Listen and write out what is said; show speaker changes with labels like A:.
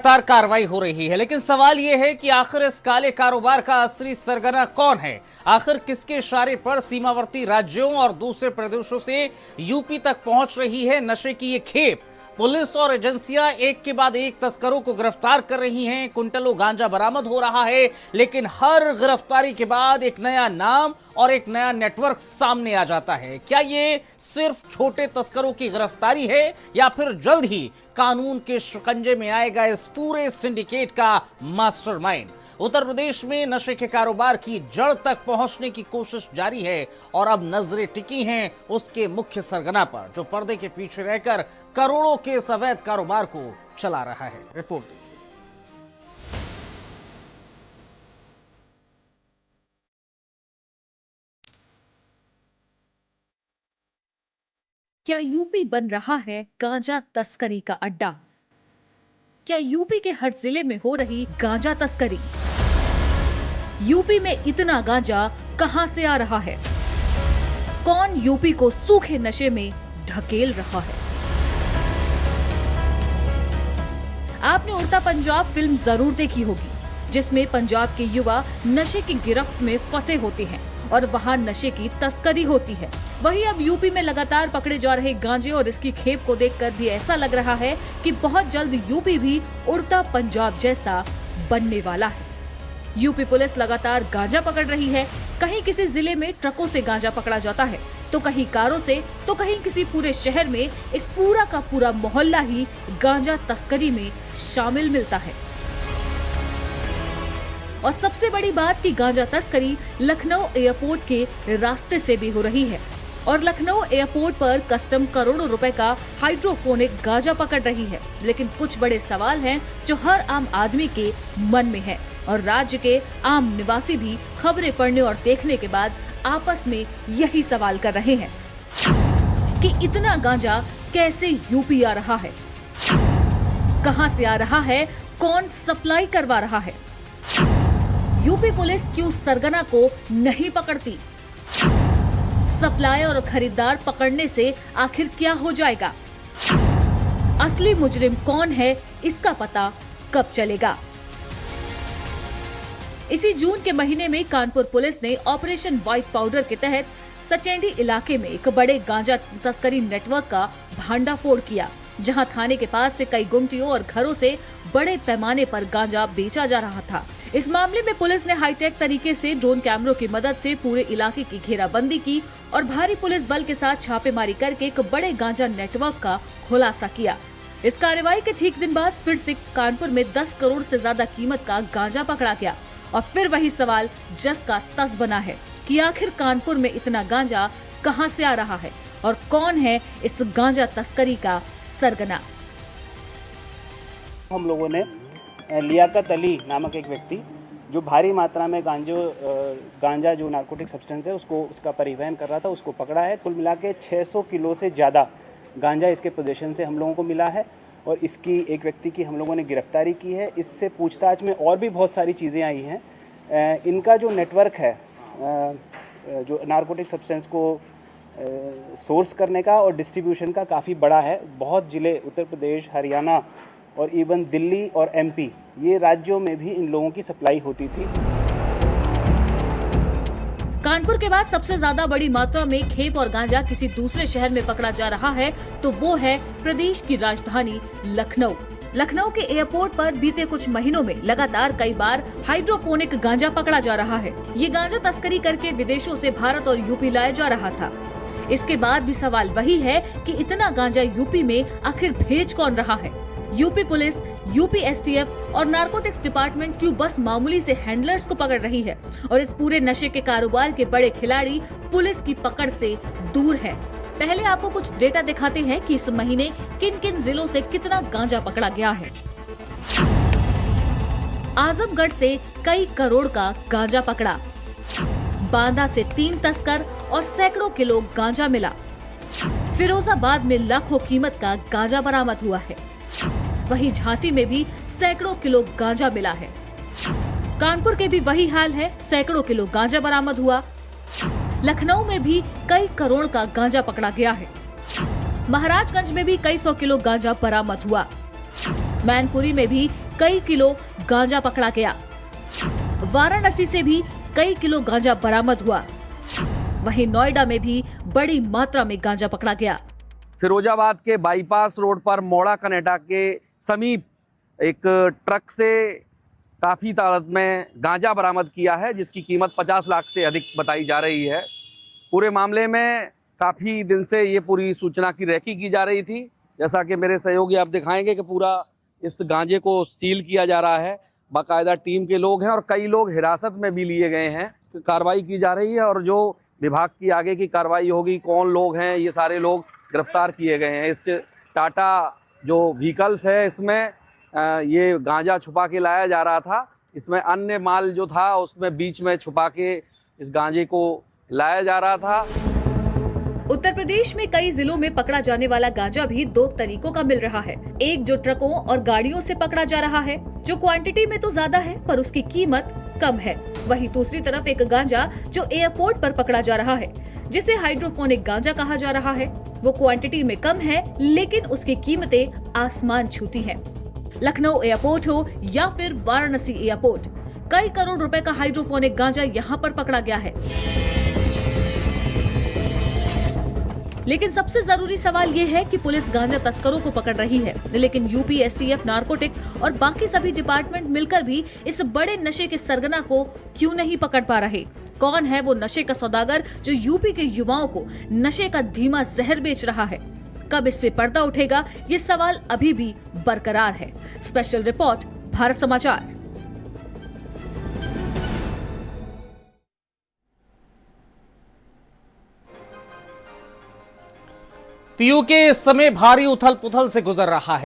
A: लगातार कार्रवाई हो रही है, लेकिन सवाल यह है कि आखिर इस काले कारोबार का असली सरगना कौन है। आखिर किसके इशारे पर सीमावर्ती राज्यों और दूसरे प्रदेशों से यूपी तक पहुंच रही है नशे की ये खेप। पुलिस और एजेंसियां एक के बाद एक तस्करों को गिरफ्तार कर रही हैं, कुंटलों गांजा बरामद हो रहा है, लेकिन हर गिरफ्तारी के बाद एक नया नाम और एक नया नेटवर्क सामने आ जाता है। क्या ये सिर्फ छोटे तस्करों की गिरफ्तारी है या फिर जल्द ही कानून के शिकंजे में आएगा इस पूरे सिंडिकेट का मास्टरमाइंड। उत्तर प्रदेश में नशे के कारोबार की जड़ तक पहुंचने की कोशिश जारी है और अब नजरें टिकी हैं उसके मुख्य सरगना पर, जो पर्दे के पीछे रहकर करोड़ों के इस अवैध कारोबार को चला रहा है। रिपोर्ट।
B: क्या यूपी बन रहा है गांजा तस्करी का अड्डा? क्या यूपी के हर जिले में हो रही गांजा तस्करी? यूपी में इतना गांजा कहां से आ रहा है? कौन यूपी को सूखे नशे में ढकेल रहा है? आपने उड़ता पंजाब फिल्म जरूर देखी होगी, जिसमें पंजाब के युवा नशे की गिरफ्त में फंसे होते हैं और वहां नशे की तस्करी होती है। वहीं अब यूपी में लगातार पकड़े जा रहे गांजे और इसकी खेप को देखकर भी ऐसा लग रहा है कि बहुत जल्द यूपी भी उड़ता पंजाब जैसा बनने वाला है। यूपी पुलिस लगातार गांजा पकड़ रही है। कहीं किसी जिले में ट्रकों से गांजा पकड़ा जाता है, तो कहीं कारों से, तो कहीं किसी पूरे शहर में एक पूरा का पूरा मोहल्ला ही गांजा तस्करी में शामिल मिलता है। और सबसे बड़ी बात कि गांजा तस्करी लखनऊ एयरपोर्ट के रास्ते से भी हो रही है और लखनऊ एयरपोर्ट पर कस्टम करोड़ों रुपए का हाइड्रोफोनिक गांजा पकड़ रही है। लेकिन कुछ बड़े सवाल हैं जो हर आम आदमी के मन में है और राज्य के आम निवासी भी खबरें पढ़ने और देखने के बाद आपस में यही सवाल कर रहे हैं कि इतना गांजा कैसे यूपी आ रहा है, कहां से आ रहा है, कौन सप्लाई करवा रहा है। यूपी पुलिस क्यों सरगना को नहीं पकड़ती? सप्लाई और खरीदार पकड़ने से आखिर क्या हो जाएगा? असली मुजरिम कौन है, इसका पता कब चलेगा? इसी जून के महीने में कानपुर पुलिस ने ऑपरेशन व्हाइट पाउडर के तहत सचेंडी इलाके में एक बड़े गांजा तस्करी नेटवर्क का भांडाफोड़ किया, जहां थाने के पास से कई गुमटियों और घरों से बड़े पैमाने पर गांजा बेचा जा रहा था। इस मामले में पुलिस ने हाईटेक तरीके से ड्रोन कैमरों की मदद से पूरे इलाके की घेराबंदी की और भारी पुलिस बल के साथ छापेमारी करके एक बड़े गांजा नेटवर्क का खुलासा किया। इस कार्रवाई के ठीक दिन बाद फिर से कानपुर में 10 करोड़ से ज्यादा कीमत का गांजा पकड़ा गया और फिर वही सवाल जस का तस बना है कि आखिर कानपुर में इतना गांजा कहां से आ रहा है और कौन है इस गांजा तस्करी का सरगना।
C: हम लोगों ने लियाकत अली नामक एक व्यक्ति जो भारी मात्रा में गांजा जो नार्कोटिक सब्सटेंस है उसका परिवहन कर रहा था, उसको पकड़ा है। कुल मिला के 600 किलो से ज़्यादा गांजा इसके पोजीशन से हम लोगों को मिला है और इसकी एक व्यक्ति की हम लोगों ने गिरफ्तारी की है। इससे पूछताछ में और भी बहुत सारी चीज़ें आई हैं। इनका जो नेटवर्क है जो नार्कोटिक सब्सटेंस को सोर्स करने का और डिस्ट्रीब्यूशन का काफ़ी बड़ा है। बहुत ज़िले उत्तर प्रदेश, हरियाणा और इवन दिल्ली और एमपी, ये राज्यों में भी इन लोगों की सप्लाई होती थी।
B: कानपुर के बाद सबसे ज्यादा बड़ी मात्रा में खेप और गांजा किसी दूसरे शहर में पकड़ा जा रहा है तो वो है प्रदेश की राजधानी लखनऊ। लखनऊ के एयरपोर्ट पर बीते कुछ महीनों में लगातार कई बार हाइड्रोफोनिक गांजा पकड़ा जा रहा है। ये गांजा तस्करी करके विदेशों से भारत और यूपी लाया जा रहा था। इसके बाद भी सवाल वही है कि इतना गांजा यूपी में आखिर भेज कौन रहा है? यूपी पुलिस, यूपी एसटीएफ और नार्कोटिक्स डिपार्टमेंट क्यों बस मामूली से हैंडलर्स को पकड़ रही है और इस पूरे नशे के कारोबार के बड़े खिलाड़ी पुलिस की पकड़ से दूर है? पहले आपको कुछ डेटा दिखाते हैं कि इस महीने किन किन जिलों से कितना गांजा पकड़ा गया है। आजमगढ़ से कई करोड़ का गांजा पकड़ा, बांदा से 3 तस्कर और सैकड़ों किलो गांजा मिला। फिरोजाबाद में लाखों कीमत का गांजा बरामद हुआ है। वहीं झांसी में भी सैकड़ों किलो गांजा मिला है। कानपुर के भी वही हाल है, सैकड़ों किलो गांजा बरामद हुआ। लखनऊ में भी कई करोड़ का गांजा पकड़ा गया है। महाराजगंज में भी कई 100 किलो गांजा बरामद हुआ। मैनपुरी में भी कई किलो गांजा पकड़ा गया। वाराणसी से भी कई किलो गांजा बरामद हुआ। वहीं नोएडा में भी बड़ी मात्रा में गांजा पकड़ा गया।
D: फिरोजाबाद के बाईपास रोड पर मोड़ा कनेटा के समीप एक ट्रक से काफ़ी तादाद में गांजा बरामद किया है, जिसकी कीमत 50 लाख से अधिक बताई जा रही है। पूरे मामले में काफ़ी दिन से ये पूरी सूचना की रेकी की जा रही थी। जैसा कि मेरे सहयोगी आप दिखाएंगे कि पूरा इस गांजे को सील किया जा रहा है। बाकायदा टीम के लोग हैं और कई लोग हिरासत में भी लिए गए हैं। कार्रवाई की जा रही है और जो विभाग की आगे की कार्रवाई होगी, कौन लोग हैं, ये सारे लोग गिरफ्तार किए गए हैं। इस टाटा जो व्हीकल्स है इसमें ये गांजा छुपा के लाया जा रहा था। इसमें अन्य माल जो था उसमें बीच में छुपा के इस गांजे को लाया जा रहा था।
B: उत्तर प्रदेश में कई जिलों में पकड़ा जाने वाला गांजा भी दो तरीकों का मिल रहा है। एक जो ट्रकों और गाड़ियों से पकड़ा जा रहा है, जो क्वांटिटी में तो ज्यादा है पर उसकी कीमत कम है। वहीं दूसरी तरफ एक गांजा जो एयरपोर्ट पर पकड़ा जा रहा है, जिसे हाइड्रोफोनिक गांजा कहा जा रहा है। वो क्वांटिटी में कम है लेकिन उसकी कीमतें आसमान छूती हैं। लखनऊ एयरपोर्ट हो या फिर वाराणसी एयरपोर्ट, कई करोड़ रुपए का हाइड्रोफोनिक गांजा यहाँ पर पकड़ा गया है। लेकिन सबसे जरूरी सवाल ये है कि पुलिस गांजा तस्करों को पकड़ रही है, लेकिन यूपी एसटीएफ, नारकोटिक्स और बाकी सभी डिपार्टमेंट मिलकर भी इस बड़े नशे के सरगना को क्यों नहीं पकड़ पा रहे? कौन है वो नशे का सौदागर जो यूपी के युवाओं को नशे का धीमा जहर बेच रहा है? कब इससे पर्दा उठेगा, ये सवाल अभी भी बरकरार है। स्पेशल रिपोर्ट, भारत समाचार।
A: पीयू के इस समय भारी उथल पुथल से गुजर रहा है।